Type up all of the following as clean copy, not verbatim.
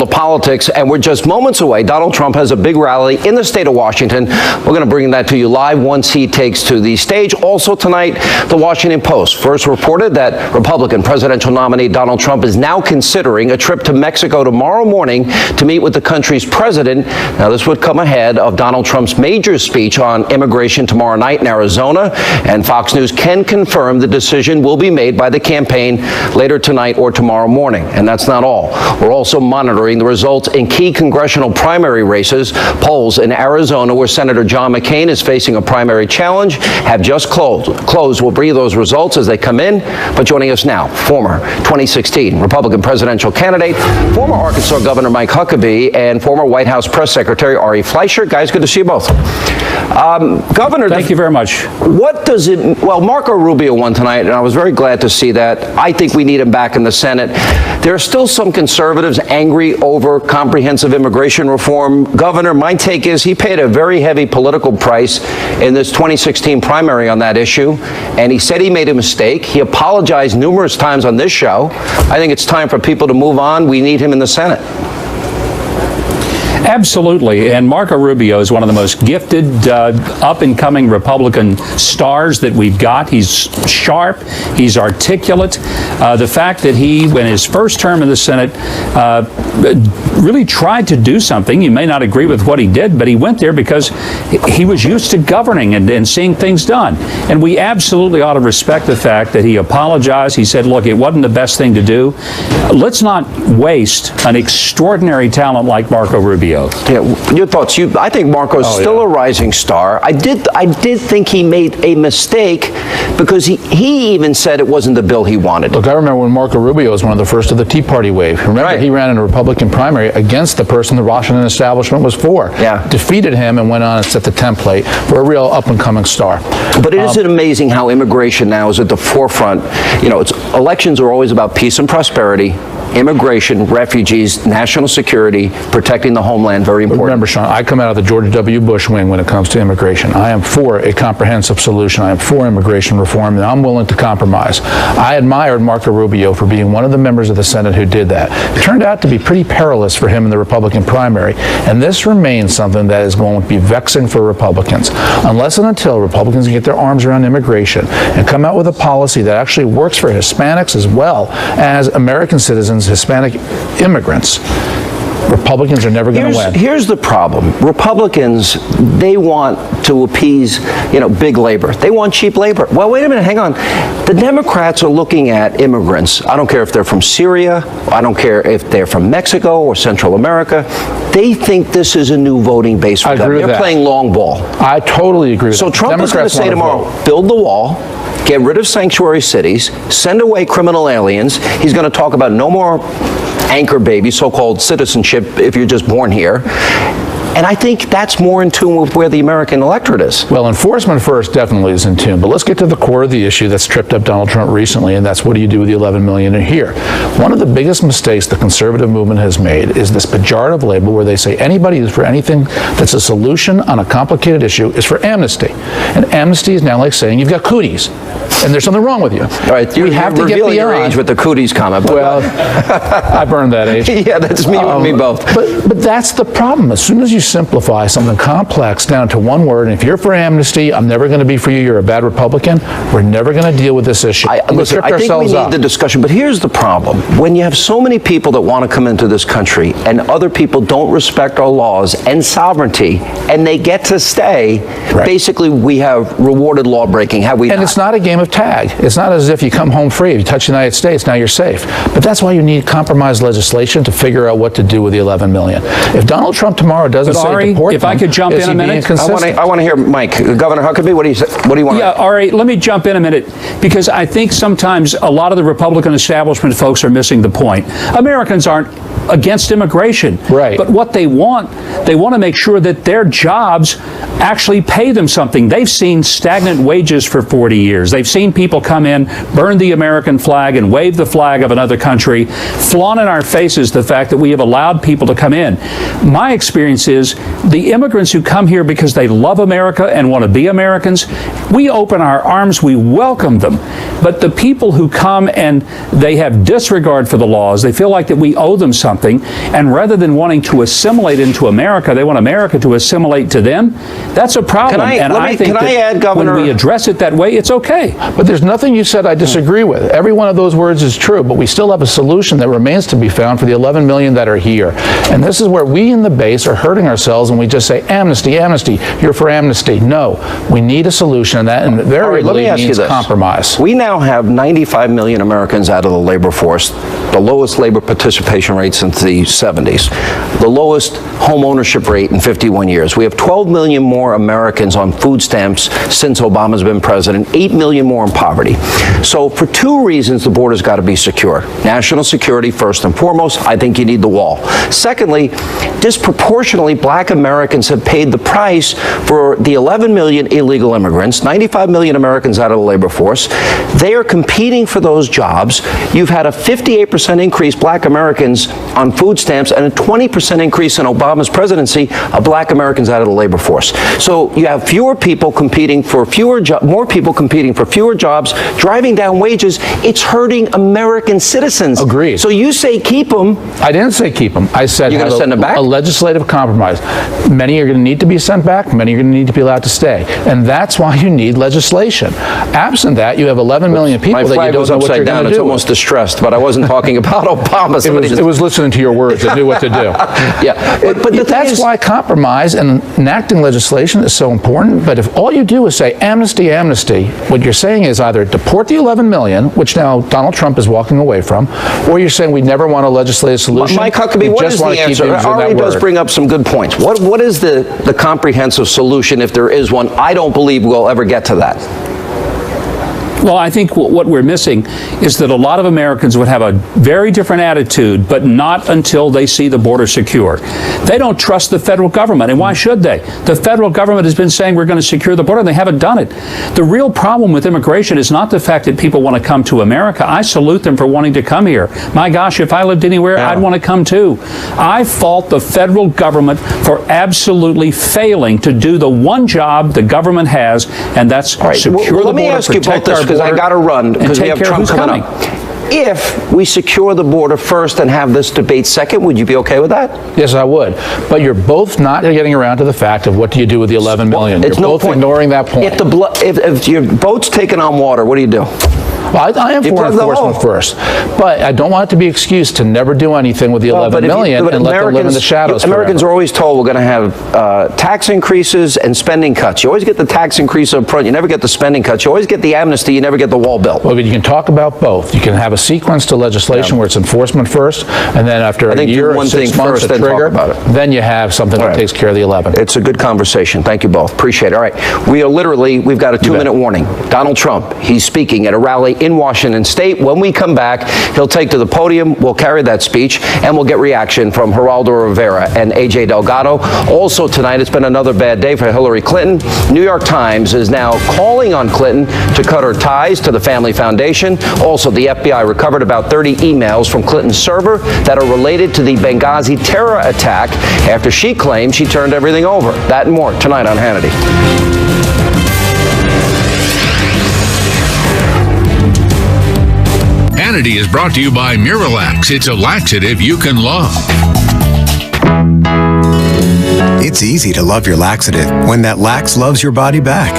The politics, and we're just moments away. Donald Trump has a big rally in the state of Washington. We're going to bring that to you live once he takes to the stage. Also tonight, the Washington Post first reported that Republican presidential nominee Donald Trump is now considering a trip to Mexico tomorrow morning to meet with the country's president. Now, this would come ahead of Donald Trump's major speech on immigration tomorrow night in Arizona, and Fox News can confirm the decision will be made by the campaign later tonight or tomorrow morning. And that's not all. We're also monitoring the results in key congressional primary races. Polls in Arizona, where Senator John McCain is facing a primary challenge, have just closed. We'll bring you those results as they come in. But joining us now, former 2016 Republican presidential candidate, former Arkansas Governor Mike Huckabee, and former White House Press Secretary Ari Fleischer. Guys, good to see you both. Governor, thank you very much. What does it, well, Marco Rubio won tonight, and I was very glad to see that. I think we need him back in the Senate. There are still some conservatives angry over comprehensive immigration reform. Governor, my take is he paid a very heavy political price in this 2016 primary on that issue, and he said he made a mistake. He apologized numerous times on this show. I think it's time for people to move on. We need him in the Senate. Absolutely, and Marco Rubio is one of the most gifted, up-and-coming Republican stars that we've got. He's sharp, he's articulate. The fact that he, in his first term in the Senate, really tried to do something. You may not agree with what he did, but he went there because he was used to governing and seeing things done. And we absolutely ought to respect the fact that he apologized. He said, look, it wasn't the best thing to do. Let's not waste an extraordinary talent like Marco Rubio. Yeah, your thoughts? I think Marco's still a rising star. I did think he made a mistake because he even said it wasn't the bill he wanted. Look, I remember when Marco Rubio was one of the first of the Tea Party wave. Remember, he ran in a Republican primary against the person the Washington establishment was for. Yeah. Defeated him and went on and set the template for a real up-and-coming star. But isn't it amazing how immigration now is at the forefront? You know, elections are always about peace and prosperity. Immigration, refugees, national security, protecting the homeland, very important. Remember, Sean, I come out of the George W. Bush wing when it comes to immigration. I am for a comprehensive solution. I am for immigration reform, and I'm willing to compromise. I admired Marco Rubio for being one of the members of the Senate who did that. It turned out to be pretty perilous for him in the Republican primary, and this remains something that is going to be vexing for Republicans. Unless and until Republicans get their arms around immigration and come out with a policy that actually works for Hispanics as well as American citizens, Hispanic immigrants, Republicans are never going to win. Here's the problem. Republicans, they want to appease, big labor. They want cheap labor. Well, wait a minute, hang on. The Democrats are looking at immigrants. I don't care if they're from Syria. I don't care if they're from Mexico or Central America. They think this is a new voting base for them. They're playing long ball. I totally agree with that. So Trump is going to say tomorrow, build the wall, get rid of sanctuary cities, send away criminal aliens. He's going to talk about no more anchor baby, so-called citizenship if you're just born here. And I think that's more in tune with where the American electorate is. Well, enforcement first definitely is in tune, but let's get to the core of the issue that's tripped up Donald Trump recently, and that's what do you do with the 11 million a year? One of the biggest mistakes the conservative movement has made is this pejorative label where they say anybody who's for anything that's a solution on a complicated issue is for amnesty. And amnesty is now like saying you've got cooties, and there's something wrong with you. All right, we have to get beyond your age with the cooties comment. Well, I burned that age. Yeah, that's me and me both. But that's the problem. As soon as you simplify something complex down to one word, and if you're for amnesty, I'm never going to be for you, you're a bad Republican, we're never going to deal with this issue. Listen, I think we need the discussion, but here's the problem. When you have so many people that want to come into this country and other people don't respect our laws and sovereignty, and they get to stay, basically we have rewarded law breaking, have we not? And it's not a game of tag. It's not as if you come home free. If you touch the United States, now you're safe. But that's why you need compromise legislation to figure out what to do with the 11 million. If Donald Trump tomorrow doesn't say deport if I could jump in a minute. I want to hear Mike. Governor Huckabee, what do you want? Yeah, all right, let me jump in a minute, because I think sometimes a lot of the Republican establishment folks are missing the point. Americans aren't against immigration. Right. But what they want to make sure that their jobs actually pay them something. They've seen stagnant wages for 40 years. They've seen people come in, burn the American flag and wave the flag of another country, flaunt in our faces the fact that we have allowed people to come in. My experience is is the immigrants who come here because they love America and want to be Americans, we open our arms, we welcome them. But the people who come and they have disregard for the laws, they feel like that we owe them something, and rather than wanting to assimilate into America, they want America to assimilate to them. That's a problem. I think that when we address it that way, it's okay. But there's nothing you said I disagree with. Every one of those words is true, but we still have a solution that remains to be found for the 11 million that are here. And this is where we in the base are hurting ourselves, and we just say, amnesty, amnesty, you're for amnesty. No, we need a solution, and that invariably means compromise. We now have 95 million Americans out of the labor force, the lowest labor participation rate since the 70s, the lowest home ownership rate in 51 years. We have 12 million more Americans on food stamps since Obama's been president, 8 million more in poverty. So for two reasons, the border's got to be secure. National security, first and foremost. I think you need the wall. Secondly, disproportionately, black Americans have paid the price for the 11 million illegal immigrants, 95 million Americans out of the labor force. They are competing for those jobs. You've had a 58% increase black Americans on food stamps and a 20% increase in Obama's presidency of black Americans out of the labor force. So you have fewer people competing for more people competing for fewer jobs, driving down wages. It's hurting American citizens. Agreed. So you say keep them. I didn't say keep them. I said you're going to send them back? A legislative compromise. Many are going to need to be sent back. Many are going to need to be allowed to stay. And that's why you need legislation. Absent that, you have 11 million people that you don't know what you're going to do. It's almost distressed, but I wasn't talking about Obama. It was listening to your words. It knew what to do. Yeah. But that's why compromise and enacting legislation is so important. But if all you do is say amnesty, amnesty, what you're saying is either deport the 11 million, which now Donald Trump is walking away from, or you're saying we never want a legislative solution. Mike Huckabee, what is the answer? Ari does bring up some good points. What is the comprehensive solution, if there is one? I don't believe we'll ever get to that. Well, I think what we're missing is that a lot of Americans would have a very different attitude, but not until they see the border secure. They don't trust the federal government, and why should they? The federal government has been saying we're going to secure the border, and they haven't done it. The real problem with immigration is not the fact that people want to come to America. I salute them for wanting to come here. My gosh, if I lived anywhere, I'd want to come too. I fault the federal government for absolutely failing to do the one job the government has, and that's secure the border, protect our because I got to run because we have Trump coming up. If we secure the border first and have this debate second, would you be okay with that? Yes, I would. But you're both not getting around to the fact of what do you do with the 11 million. You're both ignoring that point. If your boat's taking on water, what do you do? Well, I am for enforcement first, but I don't want it to be an excuse to never do anything with the 11 million and let them live in the shadows Americans forever. are always told we're going to have tax increases and spending cuts. You always get the tax increase up front. You never get the spending cuts. You always get the amnesty. You never get the wall built. Well, you can talk about both. You can have a sequence to legislation where it's enforcement first, and then after a year or 6 months, a trigger, then you have something that takes care of the 11. It's a good conversation. Thank you both. Appreciate it. All right. We've got a 2-minute warning. Donald Trump, he's speaking at a rally in Washington State. When we come back, he'll take to the podium. We'll carry that speech, and we'll get reaction from Geraldo Rivera and AJ Delgado. Also tonight, it's been another bad day for Hillary Clinton. New York Times is now calling on Clinton to cut her ties to the Family Foundation. Also, the FBI recovered about 30 emails from Clinton's server that are related to the Benghazi terror attack after she claimed she turned everything over. That and more tonight on Hannity. Hannity is brought to you by Miralax. It's a laxative you can love. It's easy to love your laxative when that lax loves your body back.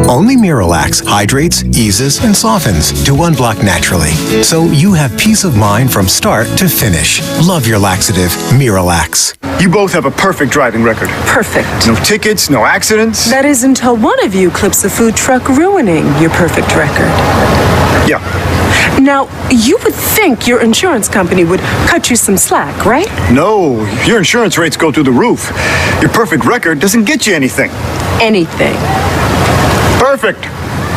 Only Miralax hydrates, eases, and softens to unblock naturally, so you have peace of mind from start to finish. Love your laxative, Miralax. You both have a perfect driving record. Perfect. No tickets, no accidents. That is until one of you clips a food truck, ruining your perfect record. Yeah. Now, you would think your insurance company would cut you some slack, right? No, your insurance rates go through the roof. Your perfect record doesn't get you anything. Anything. Perfect.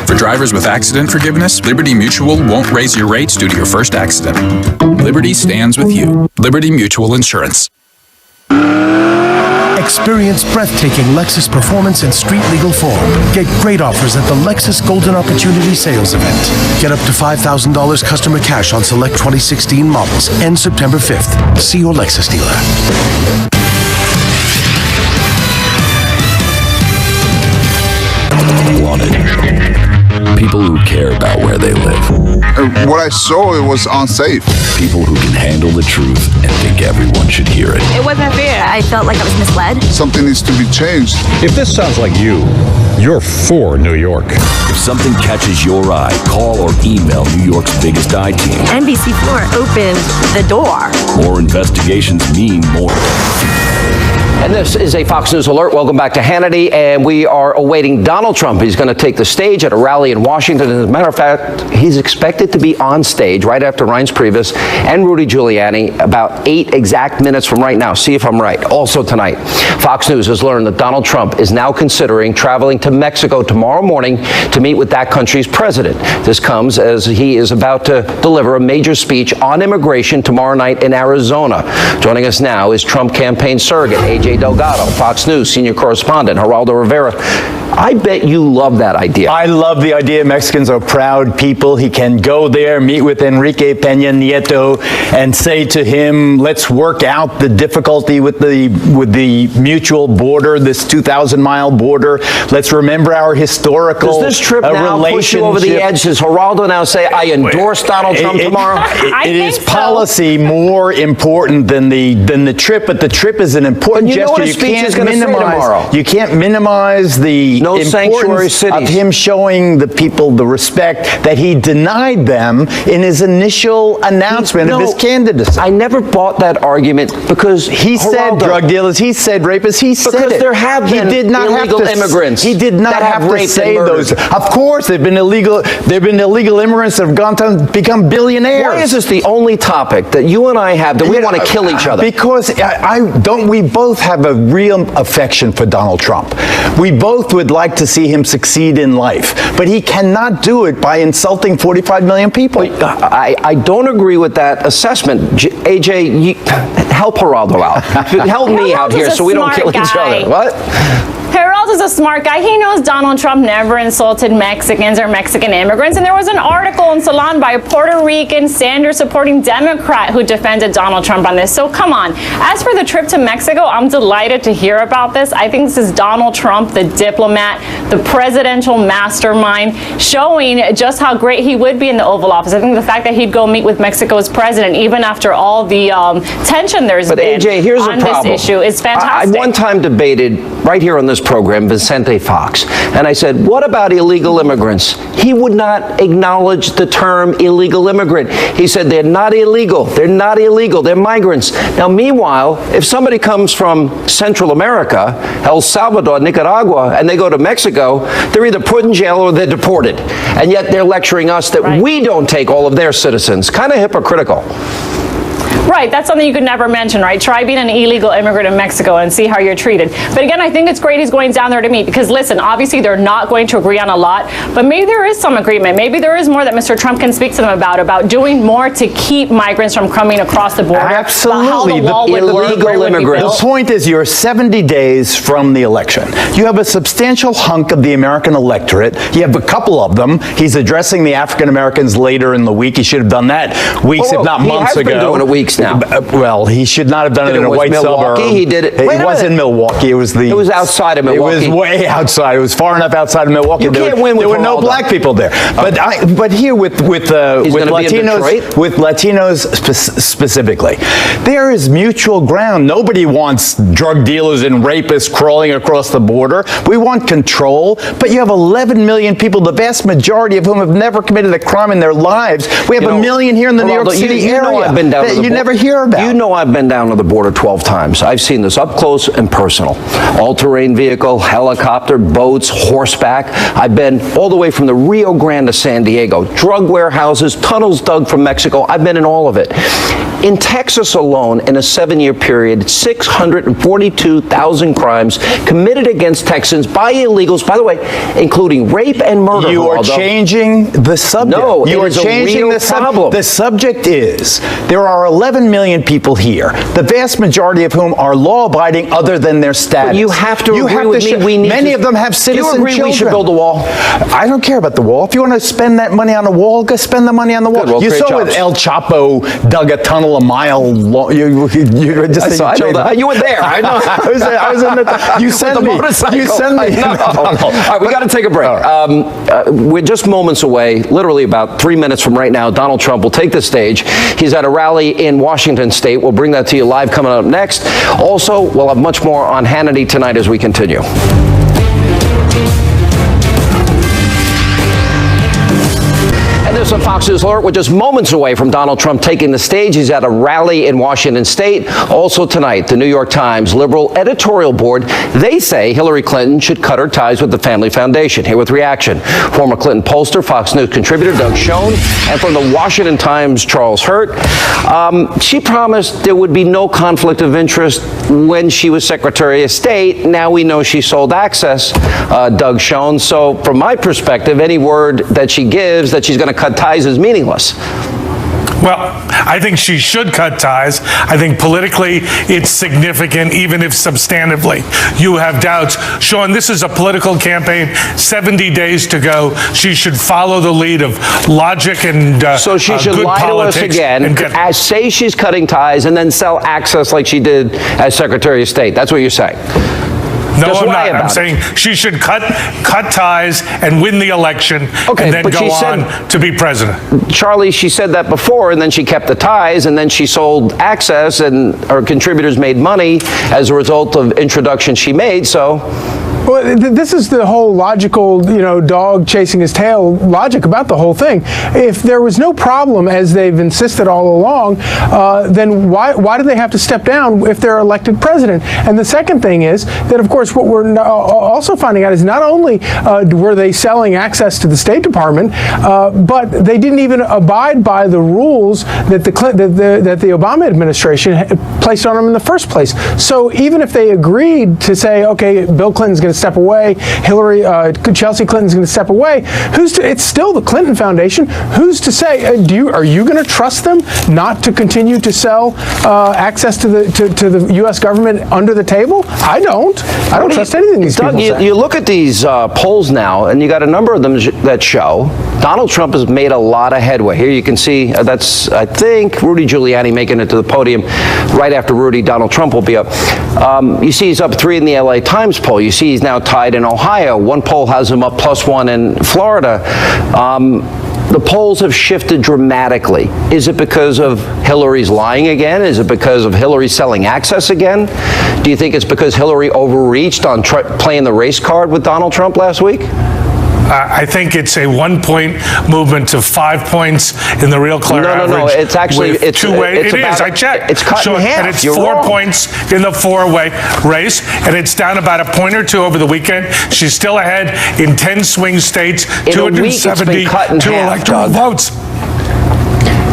For drivers with accident forgiveness, Liberty Mutual won't raise your rates due to your first accident. Liberty stands with you. Liberty Mutual Insurance. Experience breathtaking Lexus performance in street legal form. Get great offers at the Lexus Golden Opportunity Sales Event. Get up to $5,000 customer cash on select 2016 models. End September 5th. See your Lexus dealer. Wanted. People who care about where they live. What I saw, it was unsafe. People who can handle the truth and think everyone should hear it. It wasn't fair. I felt like I was misled. Something needs to be changed. If this sounds like you're for New York. If something catches your eye, call or email New York's biggest I team. NBC4 opened the door. More investigations mean more. And this is a Fox News Alert. Welcome back to Hannity. And we are awaiting Donald Trump. He's going to take the stage at a rally in Washington. As a matter of fact, he's expected to be on stage right after Reince Priebus and Rudy Giuliani about 8 exact minutes from right now. See if I'm right. Also tonight, Fox News has learned that Donald Trump is now considering traveling to Mexico tomorrow morning to meet with that country's president. This comes as he is about to deliver a major speech on immigration tomorrow night in Arizona. Joining us now is Trump campaign surrogate, A.J. Delgado, Fox News senior correspondent, Geraldo Rivera. I bet you love that idea. I love the idea. Mexicans are proud people. He can go there, meet with Enrique Peña Nieto, and say to him, let's work out the difficulty with the mutual border, this 2,000-mile border. Let's remember our historical relationship. Does this trip now push you over the edge? Does Geraldo now say, I endorse Donald Trump tomorrow? It is policy more important than the trip, but the trip is an important gesture. What his speech is going to say tomorrow. You can't minimize the sanctuary cities of him showing the people the respect that he denied them in his initial announcement of his candidacy. I never bought that argument because he said drug dealers, he said rapists, he said because there have been illegal immigrants. He did not have to say those. Of course, there've been illegal immigrants that have gone to become billionaires. Why is this the only topic that you and I have that we want to kill each other? Because we both have a real affection for Donald Trump. We both would like to see him succeed in life, but he cannot do it by insulting 45 million people. I don't agree with that assessment. AJ, help Geraldo out. Help me out here so we don't kill each other. What? Geraldo is a smart guy. He knows Donald Trump never insulted Mexicans or Mexican immigrants. And there was an article in Salon by a Puerto Rican Sanders-supporting Democrat who defended Donald Trump on this. So come on. As for the trip to Mexico, I'm delighted to hear about this. I think this is Donald Trump, the diplomat, the presidential mastermind, showing just how great he would be in the Oval Office. I think the fact that he'd go meet with Mexico's president, even after all the tension there's been AJ, here's on the problem. this issue, is fantastic. I one time debated right here on this program Vicente Fox, and I said, what about illegal immigrants? He would not acknowledge the term illegal immigrant. He said they're not illegal. They're not illegal. They're migrants. Now, meanwhile, if somebody comes from Central America, El Salvador, Nicaragua, and they go to Mexico, they're either put in jail or they're deported. And yet they're lecturing us that we don't take all of their citizens. Kind of hypocritical. Right, that's something you could never mention, right? Try being an illegal immigrant in Mexico and see how you're treated. But again, I think it's great he's going down there to meet because, listen, obviously they're not going to agree on a lot, but maybe there is some agreement. Maybe there is more that Mr. Trump can speak to them about doing more to keep migrants from coming across the border. Absolutely. The illegal immigrants. The point is you're 70 days from the election. You have a substantial hunk of the American electorate. You have a couple of them. He's addressing the African Americans later in the week. He should have done that weeks, if not months ago. He has been doing it weeks now. Well, he should not have done it in a white suburb. He did it. It was in Milwaukee. It was outside of Milwaukee. It was way outside. It was far enough outside of Milwaukee. You can't win with there were no black people there. But here with Latinos specifically, there is mutual ground. Nobody wants drug dealers and rapists crawling across the border. We want control. But you have 11 million people, the vast majority of whom have never committed a crime in their lives. We have a million here in the New York City area. I've been down to the you never hear about. You know I've been down to the border 12 times. I've seen this up close and personal. All-terrain vehicle, helicopter, boats, horseback. I've been all the way from the Rio Grande to San Diego. Drug warehouses, tunnels dug from Mexico. I've been in all of it. In Texas alone, in a 7-year period, 642,000 crimes committed against Texans by illegals, by the way, including rape and murder. You are changing the subject. No, you are changing the problem. The subject is there are 11 million people here, the vast majority of whom are law-abiding other than their status. But you have to agree with me. Many of them have citizen children. Do you agree we should build a wall? I don't care about the wall. If you want to spend that money on a wall, go spend the money on the wall. Good, we'll you create saw jobs. with El Chapo dug a tunnel a mile long. You just I know that. You were there. I know. I was in the. You sent me. You sent me. No. All right, we got to take a break. We're just moments away, literally about 3 minutes from right now. Donald Trump will take the stage. He's at a rally in Washington State. We'll bring that to you live coming up next. Also, we'll have much more on Hannity tonight as we continue. And there's a Fox News alert. We're just moments away from Donald Trump taking the stage. He's at a rally in Washington State. Also tonight, the New York Times liberal editorial board, they say Hillary Clinton should cut her ties with the Family Foundation. Here with reaction, former Clinton pollster, Fox News contributor Doug Schoen, and from the Washington Times, Charles Hurt. She promised there would be no conflict of interest when she was Secretary of State. Now we know she sold Access, Doug Schoen. So from my perspective, any word that she gives that she's going to cut ties is meaningless. Well, I think she should cut ties. I think politically it's significant, even if substantively you have doubts. Sean, this is a political campaign, 70 days to go. She should follow the lead of logic and so she should good lie politics to us again, say she's cutting ties, and then sell Access like she did as Secretary of State. That's what you're saying. No, I'm not. I'm saying she should cut ties and win the election, and then go on to be president. Charlie, she said that before, and then she kept the ties, and then she sold Access, and her contributors made money as a result of introductions she made. So. Well, this is the whole logical, dog chasing his tail logic about the whole thing. If there was no problem, as they've insisted all along, then why do they have to step down if they're elected president? And the second thing is that, of course, what we're also finding out is not only were they selling Access to the State Department, but they didn't even abide by the rules that the Obama administration placed on them in the first place. So even if they agreed to say, okay, Bill Clinton's going to step away, Chelsea Clinton's going to step away, it's still the Clinton Foundation. Who's to say, are you going to trust them not to continue to sell Access to the U.S. government under the table? I don't trust anything these people say. You look at these polls now, and you got a number of them that show Donald Trump has made a lot of headway. Here you can see that's, I think, Rudy Giuliani making it to the podium right after Rudy. Donald Trump will be up. You see he's up 3 in the LA Times poll. You see he's now tied in Ohio. One poll has him up +1 in Florida. The polls have shifted dramatically. Is it because of Hillary's lying again? Is it because of Hillary selling Access again? Do you think it's because Hillary overreached on playing the race card with Donald Trump last week? I think it's a 1-point movement to 5 points in the Real Clear average. No, it's actually it's two-way. It is. I checked. It's cut in half. And it's 4 points in the 4-way race, and it's down about a point or two over the weekend. She's still ahead in 10 swing states, 272 electoral votes.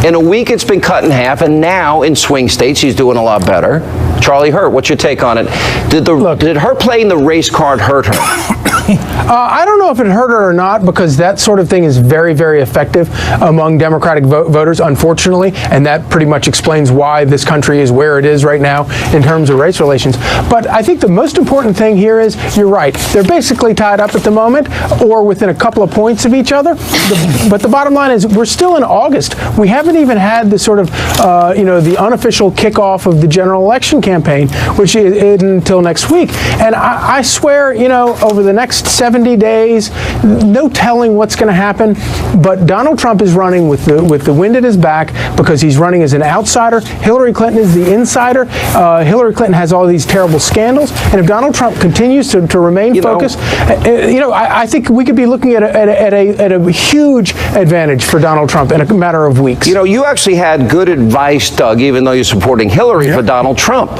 In a week, it's been cut in half, and now in swing states, she's doing a lot better. Charlie Hurt, what's your take on it? Did her playing the race card hurt her? I don't know if it hurt her or not, because that sort of thing is very, very effective among Democratic voters, unfortunately, and that pretty much explains why this country is where it is right now in terms of race relations. But I think the most important thing here is, you're right, they're basically tied up at the moment, or within a couple of points of each other. But the bottom line is, we're still in August. We haven't even had the sort of, the unofficial kickoff of the general election campaign, which is until next week. And I swear, over the next 70 days, no telling what's going to happen, but Donald Trump is running with the wind at his back, because he's running as an outsider. Hillary Clinton is the insider. Hillary Clinton has all these terrible scandals, and if Donald Trump continues to remain focused, I think we could be looking at a huge advantage for Donald Trump in a matter of weeks. You actually had good advice, Doug, even though you're supporting Hillary, for Donald Trump.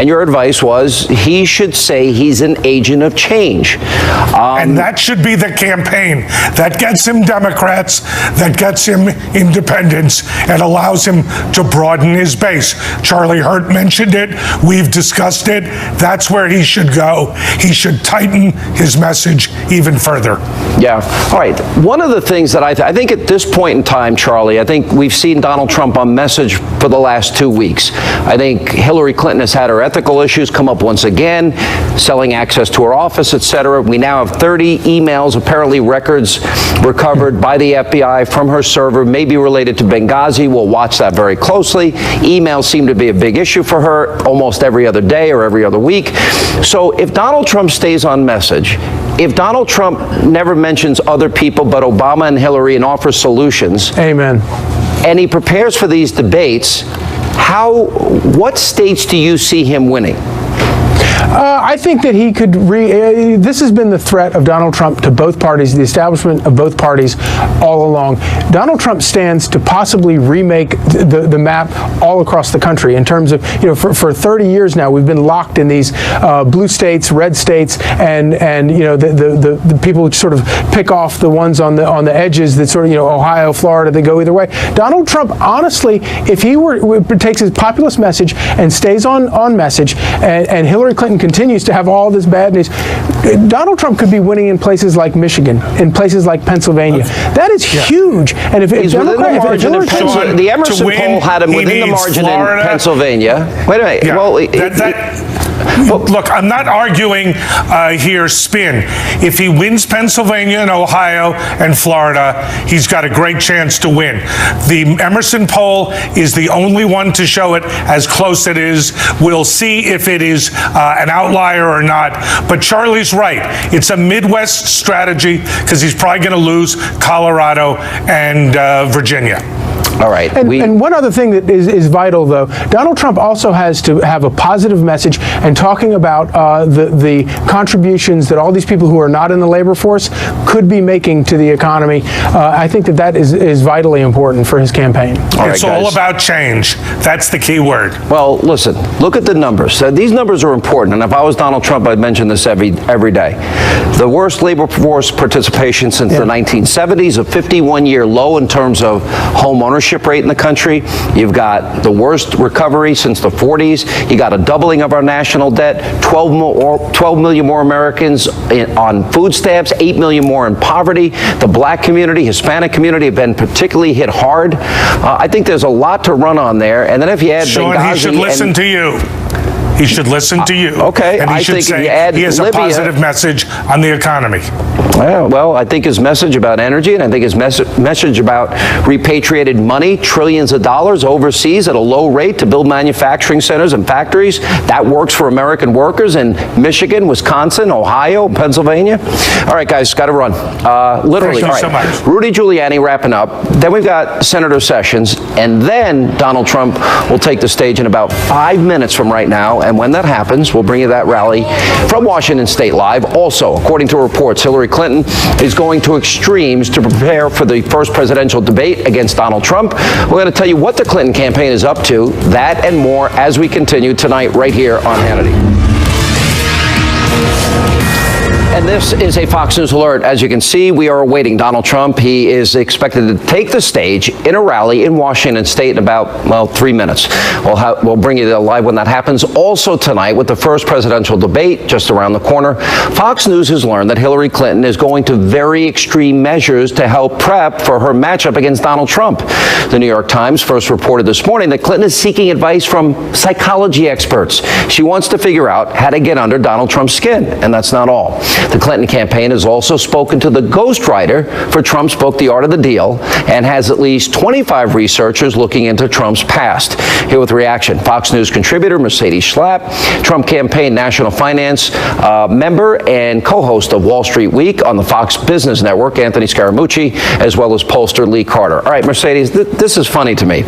And your advice was he should say he's an agent of change. And that should be the campaign. That gets him Democrats, that gets him independents, and allows him to broaden his base. Charlie Hurt mentioned it. We've discussed it. That's where he should go. He should tighten his message even further. Yeah. All right. One of the things that I think at this point in time, Charlie, I think we've seen Donald Trump on message for the last 2 weeks. I think Hillary Clinton has had her ethical issues come up once again, selling access to her office, etc. We now have 30 emails, apparently records recovered by the FBI from her server, maybe related to Benghazi. We'll watch that very closely. Emails seem to be a big issue for her almost every other day or every other week. So if Donald Trump stays on message, if Donald Trump never mentions other people but Obama and Hillary and offers solutions, amen, and he prepares for these debates, what states do you see him winning? I think that he could this has been the threat of Donald Trump to both parties, the establishment of both parties all along. Donald Trump stands to possibly remake the map all across the country in terms of, for 30 years now, we've been locked in these blue states, red states, and the people sort of pick off the ones on the edges that sort of, Ohio, Florida, they go either way. Donald Trump, honestly, if he takes his populist message and stays on message, and Hillary Clinton continues to have all this bad news, Donald Trump could be winning in places like Michigan, in places like Pennsylvania. That is huge. And if he's within the margin in Pennsylvania, the Emerson poll had him within the margin in Pennsylvania. Wait a minute. Yeah. Well, look, I'm not arguing here spin. If he wins Pennsylvania and Ohio and Florida, he's got a great chance to win. The Emerson poll is the only one to show it as close it is. We'll see if it is an outlier or not. But Charlie's right. It's a Midwest strategy because he's probably going to lose Colorado and Virginia. All right. And one other thing that is vital, though, Donald Trump also has to have a positive message and talking about the contributions that all these people who are not in the labor force could be making to the economy. I think that is vitally important for his campaign. It's all about change. That's the key word. Well, listen, look at the numbers. These numbers are important, and if I was Donald Trump, I'd mention this every day. The worst labor force participation since the 1970s, a 51-year low in terms of home ownership rate in the country. You've got the worst recovery since the 40s. You got a doubling of our national debt, 12 million more Americans on food stamps, 8 million more in poverty. The black community, Hispanic community have been particularly hit hard. I think there's a lot to run on there. And then if you add Sean, Benghazi, he should listen to you. He should listen to you. Okay, and he should say he has a positive message on the economy. Well, I think his message about energy and I think his message about repatriated money, trillions of dollars overseas at a low rate to build manufacturing centers and factories, that works for American workers in Michigan, Wisconsin, Ohio, Pennsylvania. All right, guys, got to run. Literally. Thank you so much. Rudy Giuliani wrapping up. Then we've got Senator Sessions, and then Donald Trump will take the stage in about 5 minutes from right now. And when that happens, we'll bring you that rally from Washington State Live. Also, according to reports, Hillary Clinton is going to extremes to prepare for the first presidential debate against Donald Trump. We're going to tell you what the Clinton campaign is up to, that and more as we continue tonight right here on Hannity. And this is a Fox News alert. As you can see, we are awaiting Donald Trump. He is expected to take the stage in a rally in Washington State in about, 3 minutes. We'll bring you live when that happens. Also tonight, with the first presidential debate just around the corner, Fox News has learned that Hillary Clinton is going to very extreme measures to help prep for her matchup against Donald Trump. The New York Times first reported this morning that Clinton is seeking advice from psychology experts. She wants to figure out how to get under Donald Trump's skin, and that's not all. The Clinton campaign has also spoken to the ghostwriter for Trump's book, The Art of the Deal, and has at least 25 researchers looking into Trump's past. Here with reaction, Fox News contributor Mercedes Schlapp, Trump campaign national finance member and co-host of Wall Street Week on the Fox Business Network, Anthony Scaramucci, as well as pollster Lee Carter. All right, Mercedes, this is funny to me,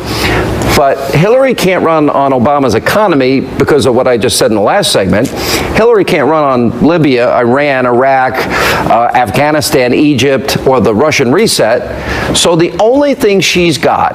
but Hillary can't run on Obama's economy because of what I just said in the last segment. Hillary can't run on Libya, Iran, Iraq, Afghanistan, Egypt, or the Russian reset. So the only thing she's got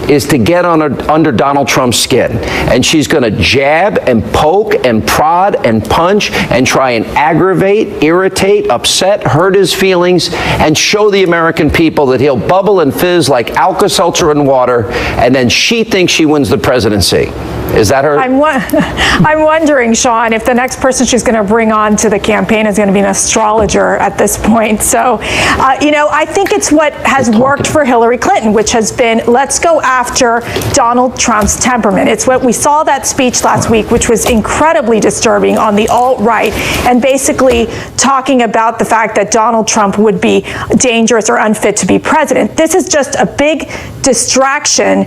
is to get under Donald Trump's skin. And she's going to jab and poke and prod and punch and try and aggravate, irritate, upset, hurt his feelings, and show the American people that he'll bubble and fizz like Alka-Seltzer in water, and then she thinks she wins the presidency. Is that her? I'm wondering, Sean, if the next person she's going to bring on to the campaign is going to be an astrologer at this point. So, I think it's what has worked for Hillary Clinton, which has been, let's go after Donald Trump's temperament. It's what we saw that speech last week, which was incredibly disturbing on the alt-right, and basically talking about the fact that Donald Trump would be dangerous or unfit to be president. This is just a big distraction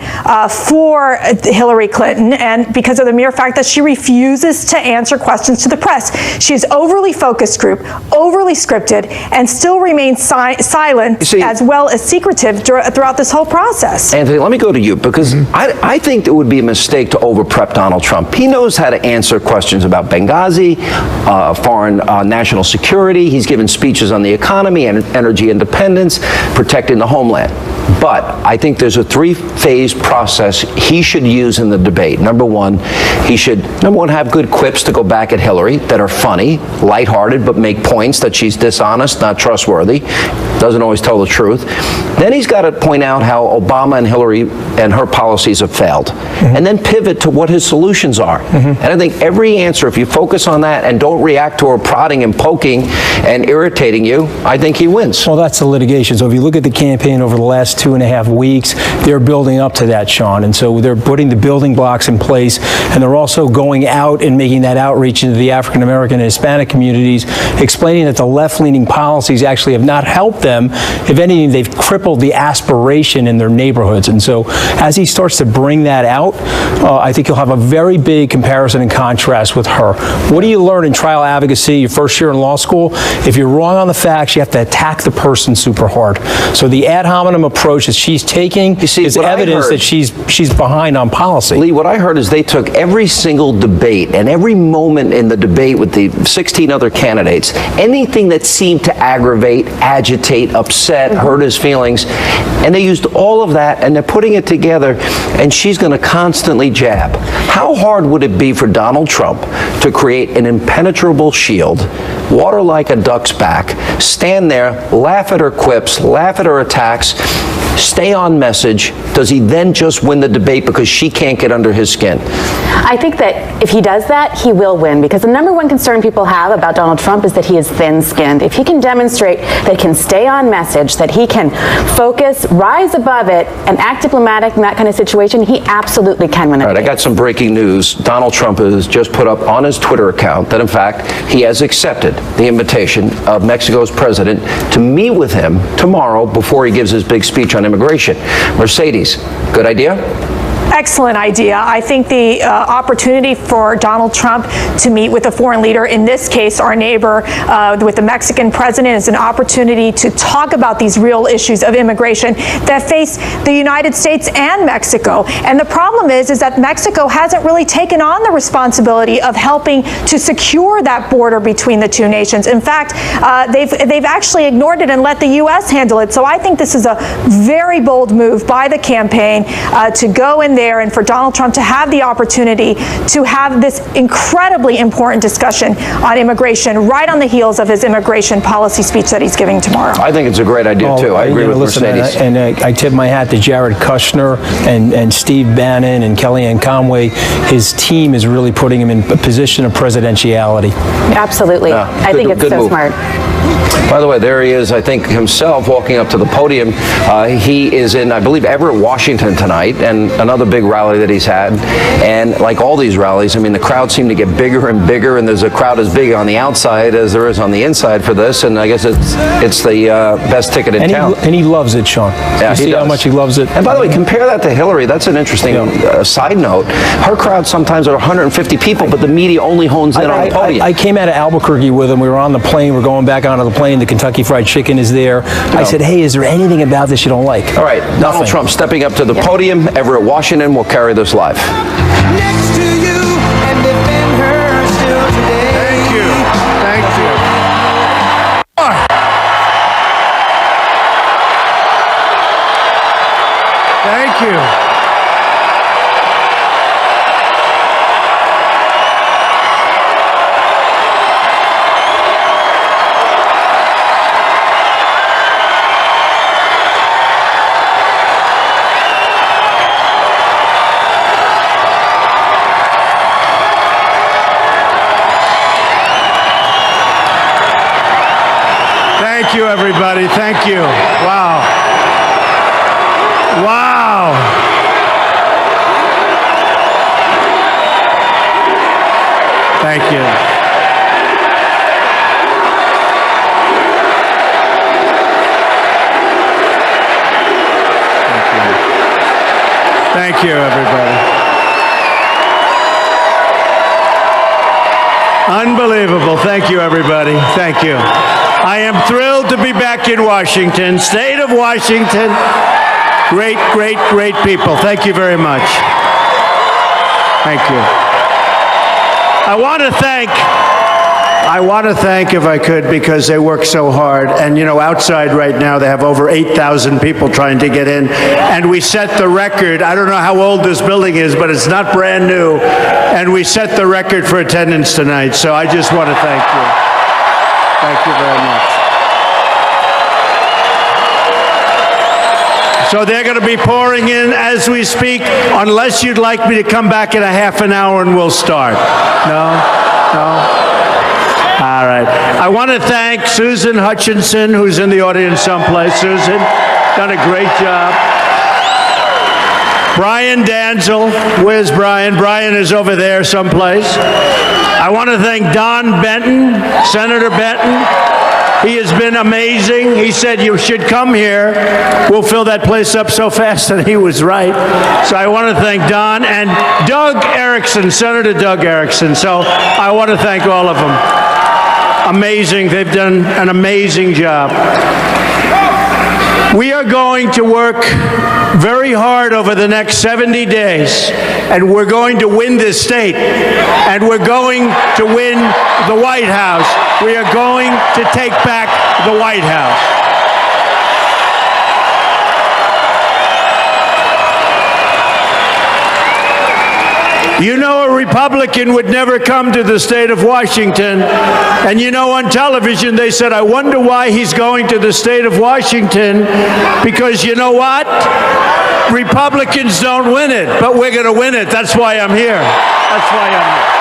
for Hillary Clinton, and because of the mere fact that she refuses to answer questions to the press. She's overly focus group, overly scripted, and still remains silent as well as secretive throughout this whole process. Anthony, let me go to you, because I think it would be a mistake to over-prep Donald Trump. He knows how to answer questions about Benghazi, foreign national security. He's given speeches on the economy and energy independence, protecting the homeland. But I think there's a three-phase process he should use in the debate. Number one, he should, have good quips to go back at Hillary that are funny, lighthearted, but make points that she's dishonest, not trustworthy, doesn't always tell the truth. Then he's got to point out how Obama and Hillary and her policies have failed, and then pivot to what his solutions are. And I think every answer, if you focus on that and don't react to her prodding and poking and irritating you, I think he wins. Well, that's the litigation. So if you look at the campaign over the last 2.5 weeks, they're building up to that, Sean. And so they're putting the building blocks in place, and they're also going out and making that outreach into the African American and Hispanic communities, explaining that the left-leaning policies actually have not helped them. If anything, they've crippled the aspiration in their neighborhoods. And so as he starts to bring that out, I think you'll have a very big comparison and contrast with her. What do you learn in trial advocacy your first year in law school? If you're wrong on the facts, you have to attack the person super hard. So the ad hominem approach that she's taking is evidence that she's behind on policy. Lee, what I heard is they took every single debate and every moment in the debate with the 16 other candidates, anything that seemed to aggravate, agitate, upset, hurt his feelings, and they used all of that, and they're putting it together, and she's going to constantly jab. How hard would it be for Donald Trump to create an impenetrable shield, water like a duck's back, stand there, laugh at her quips, laugh at her attacks, stay on message? Does he then just win the debate because she can't get under his skin? I think that if he does that, he will win, because the number one concern people have about Donald Trump is that he is thin-skinned. If he can demonstrate that he can stay on message, that he can focus, rise above it, and act diplomatic in that kind of situation, he absolutely can win the debate. I got some breaking news. Donald Trump has just put up on his Twitter account that, in fact, he has accepted the invitation of Mexico's president to meet with him tomorrow before he gives his big speech on immigration. Mercedes, good idea? Excellent idea. I think the opportunity for Donald Trump to meet with a foreign leader, in this case our neighbor with the Mexican president, is an opportunity to talk about these real issues of immigration that face the United States and Mexico. And the problem is that Mexico hasn't really taken on the responsibility of helping to secure that border between the two nations. In fact, they've actually ignored it and let the U.S. handle it. So I think this is a very bold move by the campaign to go in there and for Donald Trump to have the opportunity to have this incredibly important discussion on immigration right on the heels of his immigration policy speech that he's giving tomorrow. I think it's a great idea, too. I agree with Mercedes. And I tip my hat to Jared Kushner and Steve Bannon and Kellyanne Conway. His team is really putting him in a position of presidentiality. Absolutely. I think it's so smart. By the way, there he is, I think, himself walking up to the podium. He is in, I believe, Everett, Washington tonight, and another big rally that he's had. And like all these rallies, I mean, the crowds seem to get bigger and bigger, and there's a crowd as big on the outside as there is on the inside for this, and I guess it's the best ticket in town. And he loves it, Sean. Yeah, you see how much he loves it? And by the way, compare that to Hillary. That's an interesting side note. Her crowd sometimes are 150 people, but the media only hones in on the podium. I came out of Albuquerque with him. We were on the plane. We're going back onto the plane. The Kentucky Fried Chicken is there. I said, hey, is there anything about this you don't like? All right, Donald Trump stepping up to the podium. Everett, Washington will carry this live. Next to you and defend her still today. Thank you. Thank you. Thank you. Thank you, everybody. Thank you. Wow. Wow. Thank you. Thank you, everybody. Unbelievable. Thank you, everybody. Thank you. I am thrilled to be back in Washington, state of Washington. Great, great, great people. Thank you very much. Thank you. I want to thank, if I could, because they work so hard. And, you know, outside right now, they have over 8,000 people trying to get in. And we set the record. I don't know how old this building is, but it's not brand new. And we set the record for attendance tonight. So I just want to thank you. Thank you very much. So they're going to be pouring in as we speak, unless you'd like me to come back in a half an hour and we'll start. No? No? All right. I want to thank Susan Hutchinson, who's in the audience someplace. Susan, done a great job. Brian Danzel. Where's Brian? Brian is over there someplace. I want to thank Don Benton, Senator Benton. He has been amazing. He said you should come here. We'll fill that place up so fast, and he was right. So I want to thank Don and Doug Erickson, Senator Doug Erickson. So I want to thank all of them. Amazing. They've done an amazing job. We are going to work very hard over the next 70 days, and we're going to win this state, and we're going to win the White House. We are going to take back the White House. You know, a Republican would never come to the state of Washington. And you know, on television, they said, I wonder why he's going to the state of Washington. Because you know what? Republicans don't win it, but we're going to win it. That's why I'm here. That's why I'm here.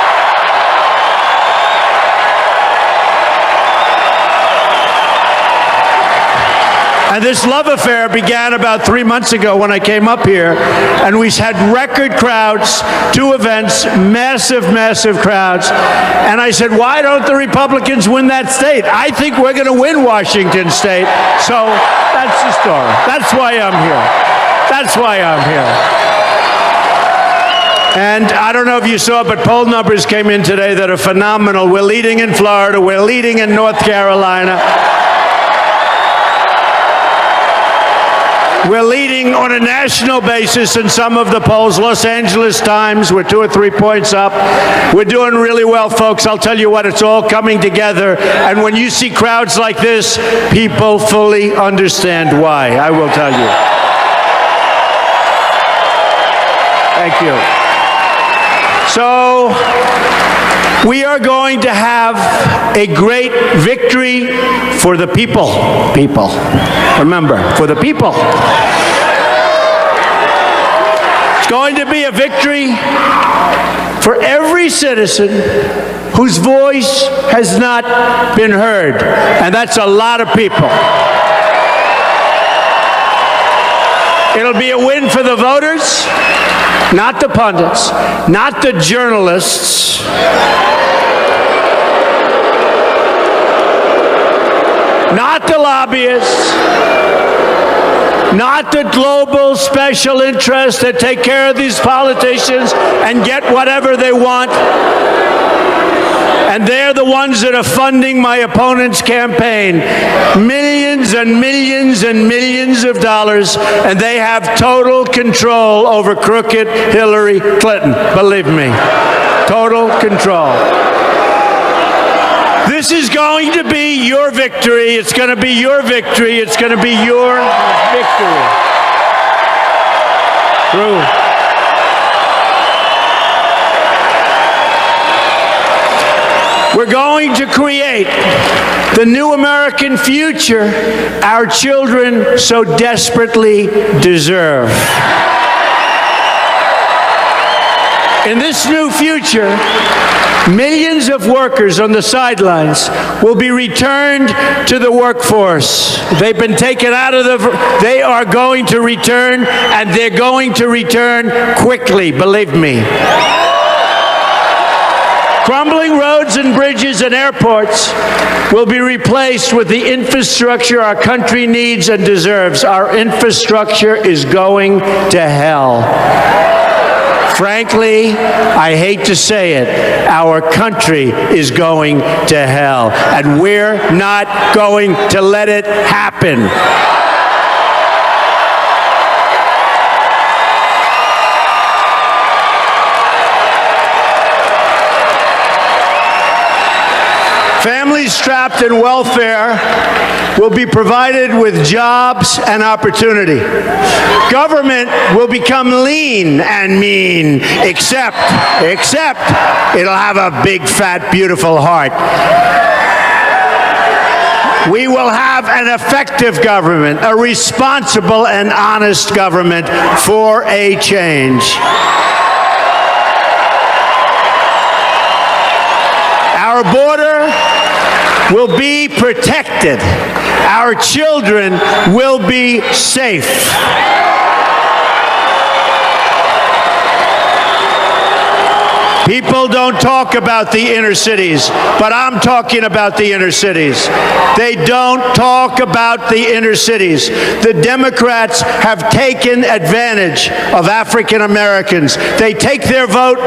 And this love affair began about 3 months ago when I came up here, and we had record crowds, 2 events, massive, massive crowds. And I said, why don't the Republicans win that state? I think we're going to win Washington State. So that's the story. That's why I'm here. That's why I'm here. And I don't know if you saw, but poll numbers came in today that are phenomenal. We're leading in Florida. We're leading in North Carolina. We're leading on a national basis in some of the polls. Los Angeles Times, we're 2 or 3 points up. We're doing really well, folks. I'll tell you what, it's all coming together. And when you see crowds like this, people fully understand why. I will tell you. Thank you. So, we are going to have a great victory for the people. People. Remember, for the people. It's going to be a victory for every citizen whose voice has not been heard. And that's a lot of people. It'll be a win for the voters, not the pundits, not the journalists. Not the lobbyists, not the global special interests that take care of these politicians and get whatever they want. And they're the ones that are funding my opponent's campaign. Millions and millions and millions of dollars, and they have total control over crooked Hillary Clinton. Believe me, total control. This is going to be your victory. It's going to be your victory. It's going to be your victory. True. We're going to create the new American future our children so desperately deserve. In this new future, Millions of workers on the sidelines will be returned to the workforce. They've been taken out of they are going to return, and they're going to return quickly, believe me. Crumbling roads and bridges and airports will be replaced with the infrastructure our country needs and deserves. Our infrastructure is going to hell. Frankly, I hate to say it, our country is going to hell, and we're not going to let it happen. Families trapped in welfare will be provided with jobs and opportunity. Government will become lean and mean, except it'll have a big, fat, beautiful heart. We will have an effective government, a responsible and honest government for a change. Our border will be protected. Our children will be safe. People don't talk about the inner cities, but I'm talking about the inner cities. They don't talk about the inner cities. The Democrats have taken advantage of African Americans. They take their vote,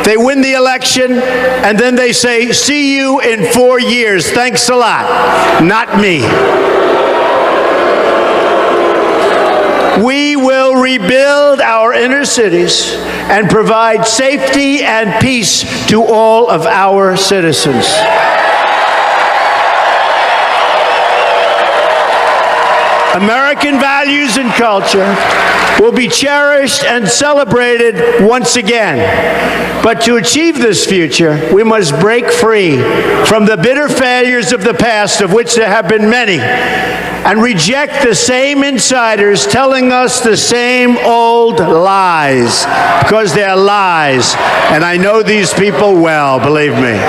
they win the election, and then they say, "See you in 4 years. Thanks a lot." Not me. We will rebuild our inner cities and provide safety and peace to all of our citizens. American values and culture will be cherished and celebrated once again. But to achieve this future, we must break free from the bitter failures of the past, of which there have been many, and reject the same insiders telling us the same old lies, because they're lies, and I know these people well, believe me.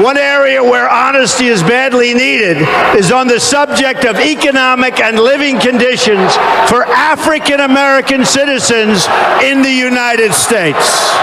One area where honesty is badly needed is on the subject of economic and living conditions for African American citizens in the United States.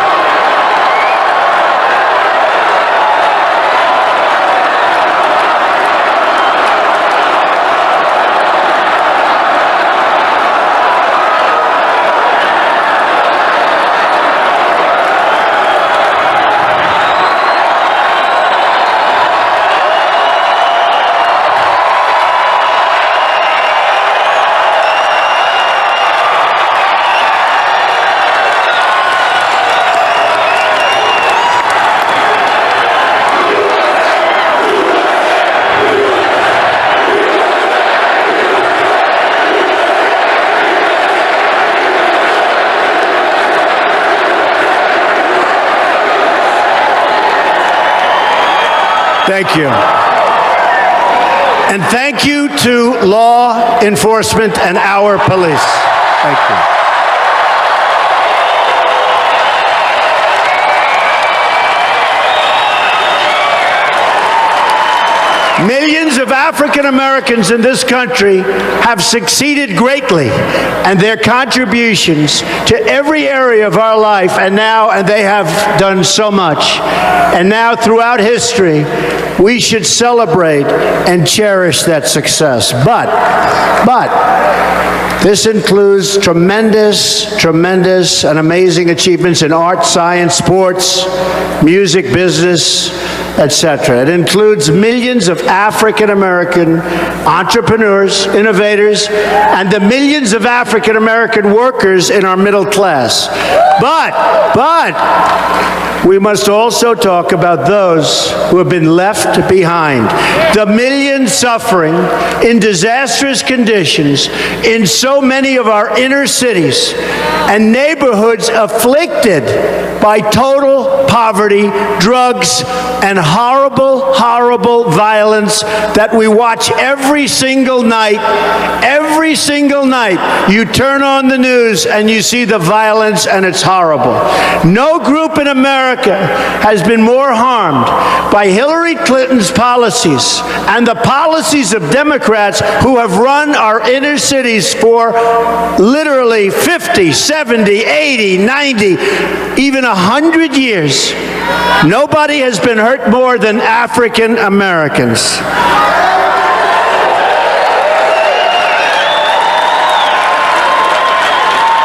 Thank you. And thank you to law enforcement and our police. Thank you. Millions of African Americans in this country have succeeded greatly, and their contributions to every area of our life, and they have done so much. And now, throughout history, we should celebrate and cherish that success. But this includes tremendous and amazing achievements in art, science, sports, music, business, etc. It includes millions of African American entrepreneurs, innovators, and the millions of African American workers in our middle class. But we must also talk about those who have been left behind. The millions suffering in disastrous conditions in so many of our inner cities and neighborhoods afflicted by total poverty, drugs, and horrible violence that we watch every single night. Every single night, you turn on the news and you see the violence, and it's horrible. No group in America America has been more harmed by Hillary Clinton's policies and the policies of Democrats who have run our inner cities for literally 50, 70, 80, 90, even 100 years. Nobody has been hurt more than African Americans.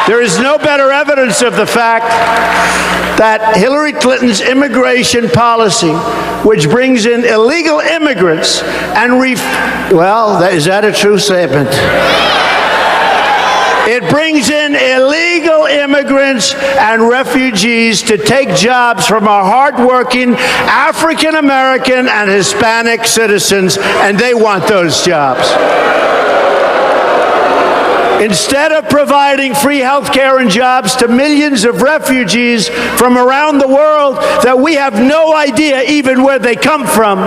There is no better evidence of the fact that Hillary Clinton's immigration policy, which brings in illegal immigrants and is that a true statement? It brings in illegal immigrants and refugees to take jobs from our hardworking African American and Hispanic citizens, and they want those jobs. Instead of providing free health care and jobs to millions of refugees from around the world that we have no idea even where they come from,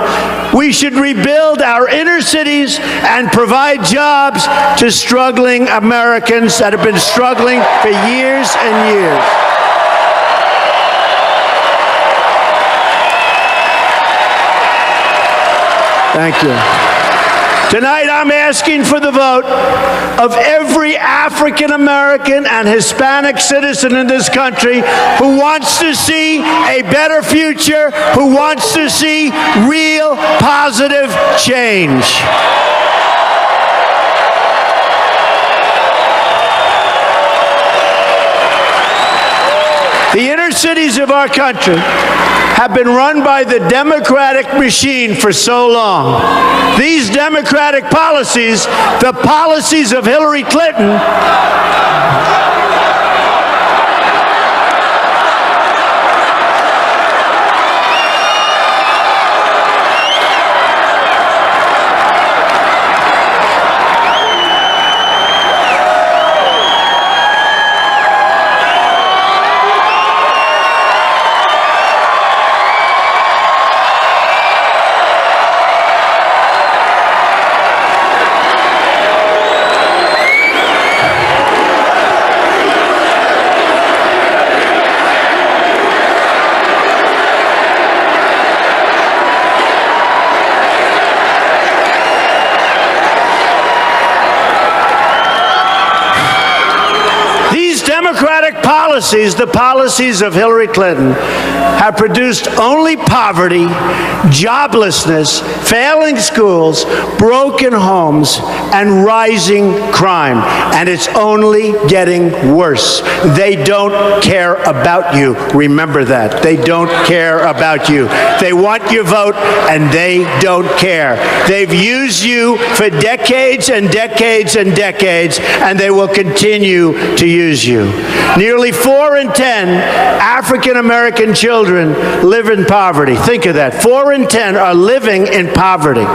we should rebuild our inner cities and provide jobs to struggling Americans that have been struggling for years and years. Thank you. Tonight, I'm asking for the vote of every African American and Hispanic citizen in this country who wants to see a better future, who wants to see real positive change. The inner cities of our country have been run by the Democratic machine for so long. These Democratic policies, the policies of Hillary Clinton, Democratic policies, the policies of Hillary Clinton, have produced only poverty, joblessness, failing schools, broken homes, and rising crime. And it's only getting worse. They don't care about you. Remember that. They don't care about you. They want your vote, and they don't care. They've used you for decades and decades and decades, and they will continue to use you. Nearly 4 in 10 African American children live in poverty. Think of that. 4 in 10 are living in poverty.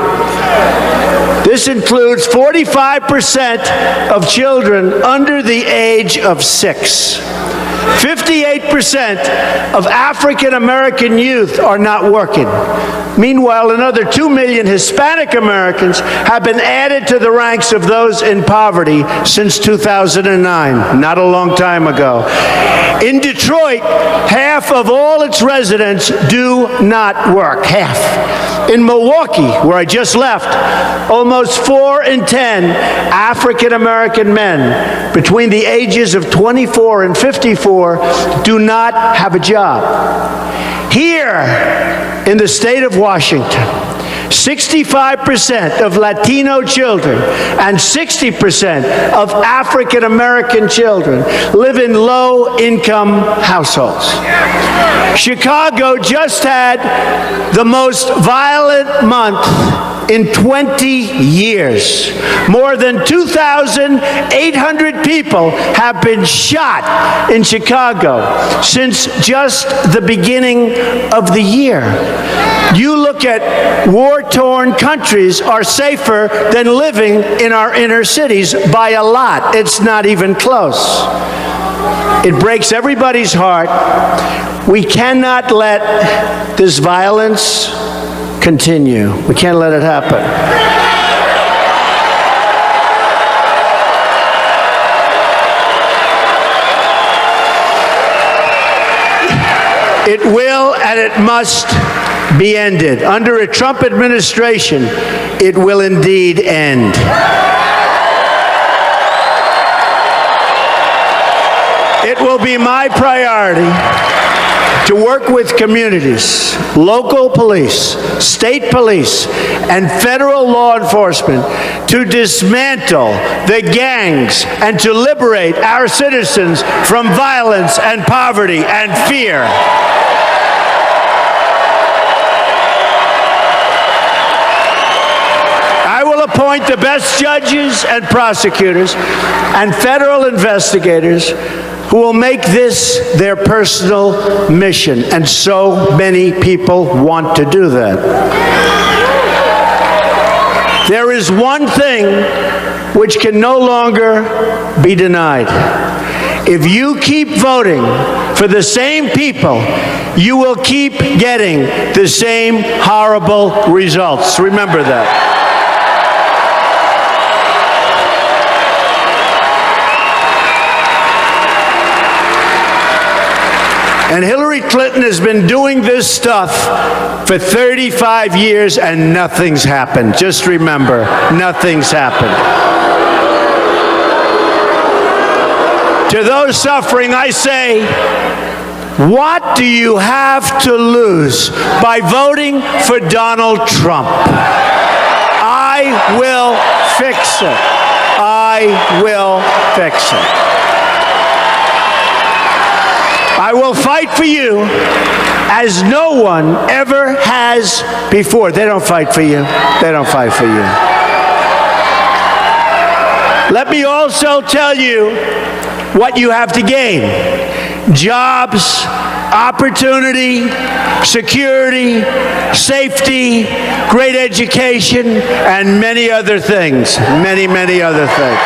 This includes 45% of children under the age of 6. 58% of African American youth are not working. Meanwhile, another 2 million Hispanic Americans have been added to the ranks of those in poverty since 2009, not a long time ago. In Detroit, half of all its residents do not work. Half. In Milwaukee, where I just left, almost 4 in 10 African American men between the ages of 24 and 54 do not have a job. Here, in the state of Washington, 65% of Latino children and 60% of African American children live in low-income households. Chicago just had the most violent month in 20 years. More than 2,800 people have been shot in Chicago since just the beginning of the year. You look at war-torn countries are safer than living in our inner cities by a lot. It's not even close. It breaks everybody's heart. We cannot let this violence continue. We can't let it happen. It will and it must be ended. Under a Trump administration, it will indeed end. It will be my priority to work with communities, local police, state police, and federal law enforcement to dismantle the gangs and to liberate our citizens from violence and poverty and fear. I will appoint the best judges and prosecutors and federal investigators who will make this their personal mission, and so many people want to do that. There is one thing which can no longer be denied. If you keep voting for the same people, you will keep getting the same horrible results. Remember that. And Hillary Clinton has been doing this stuff for 35 years and nothing's happened. Just remember, nothing's happened. To those suffering, I say, what do you have to lose by voting for Donald Trump? I will fix it. I will fix it. I will fight for you as no one ever has before. They don't fight for you. They don't fight for you. Let me also tell you what you have to gain. Jobs, opportunity, security, safety, great education, and many other things. Many, many other things.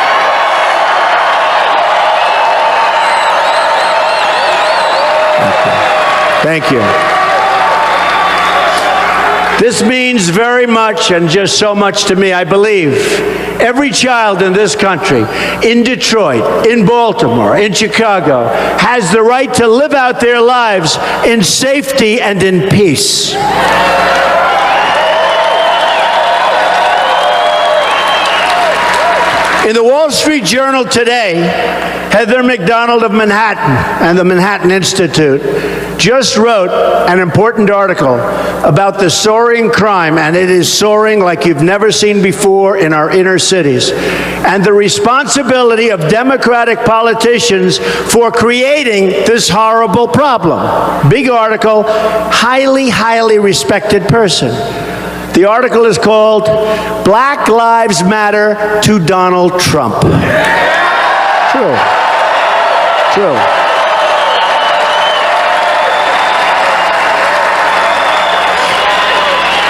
Thank you. This means very much and just so much to me. I believe every child in this country, in Detroit, in Baltimore, in Chicago, has the right to live out their lives in safety and in peace. In the Wall Street Journal today, Heather McDonald of Manhattan and the Manhattan Institute just wrote an important article about the soaring crime, and it is soaring like you've never seen before in our inner cities, and the responsibility of Democratic politicians for creating this horrible problem. Big article, highly, highly respected person. The article is called Black Lives Matter to Donald Trump. True. True.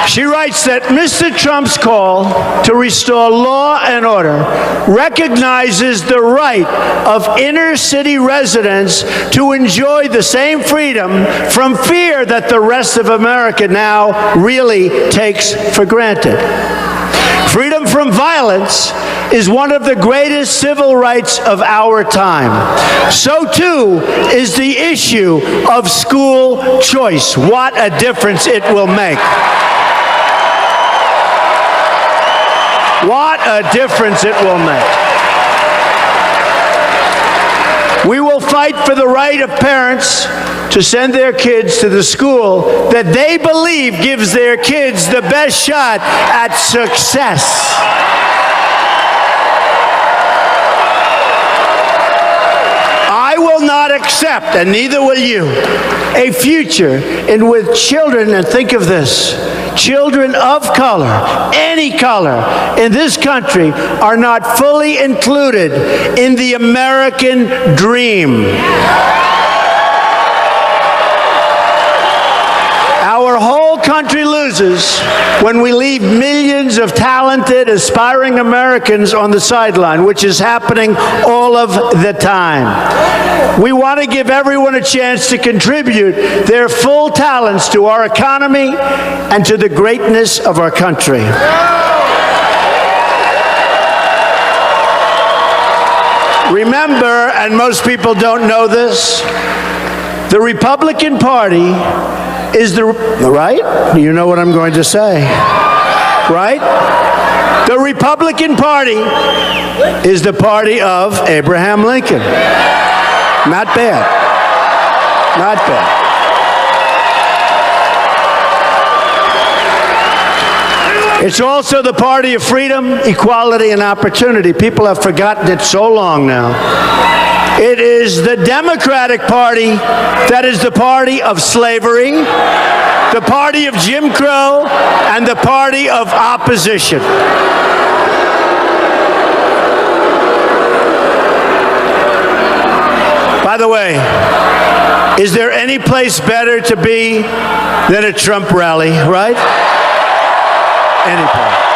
She writes that Mr. Trump's call to restore law and order recognizes the right of inner city residents to enjoy the same freedom from fear that the rest of America now really takes for granted. Freedom from violence is one of the greatest civil rights of our time. So too is the issue of school choice. What a difference it will make. What a difference it will make. We will fight for the right of parents to send their kids to the school that they believe gives their kids the best shot at success. I will not accept, and neither will you, a future in which children, and think of this, children of color, any color, in this country are not fully included in the American dream. Our whole country loses when we leave millions of talented, aspiring Americans on the sideline, which is happening all of the time. We want to give everyone a chance to contribute their full talents to our economy and to the greatness of our country. Remember, and most people don't know this, The Republican Party is right? You know what I'm going to say, right? The Republican Party is the party of Abraham Lincoln. Not bad. Not bad. It's also the party of freedom, equality, and opportunity. People have forgotten it so long now. It is the Democratic Party that is the party of slavery, the party of Jim Crow, and the party of opposition. By the way, is there any place better to be than a Trump rally, right? Any place.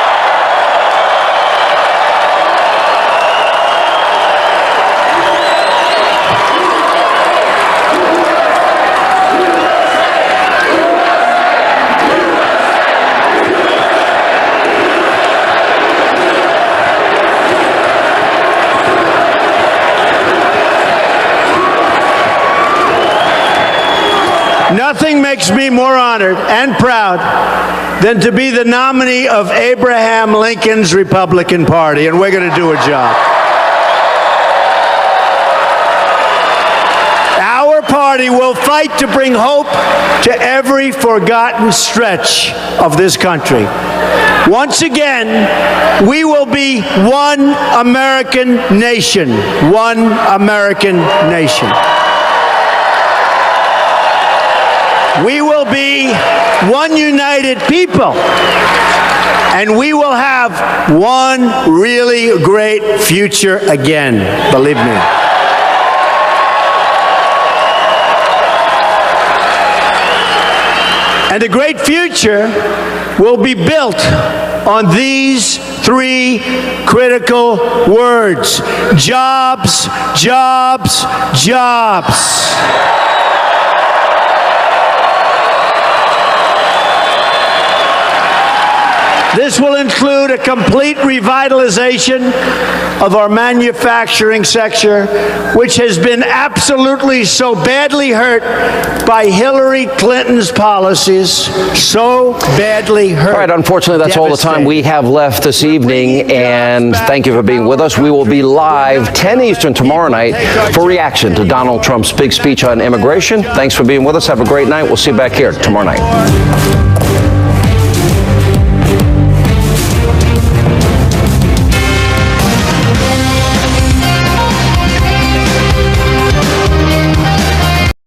Nothing makes me more honored and proud than to be the nominee of Abraham Lincoln's Republican Party, and we're going to do a job. Our party will fight to bring hope to every forgotten stretch of this country. Once again, we will be one American nation. One American nation. We will be one united people, and we will have one really great future again, believe me. And the great future will be built on these three critical words: jobs, jobs, jobs. This will include a complete revitalization of our manufacturing sector, which has been absolutely so badly hurt by Hillary Clinton's policies. So badly hurt. All right, unfortunately, that's all the time we have left this evening, and thank you for being with us. We will be live 10 Eastern tomorrow night for reaction to Donald Trump's big speech on immigration. Thanks for being with us. Have a great night. We'll see you back here tomorrow night.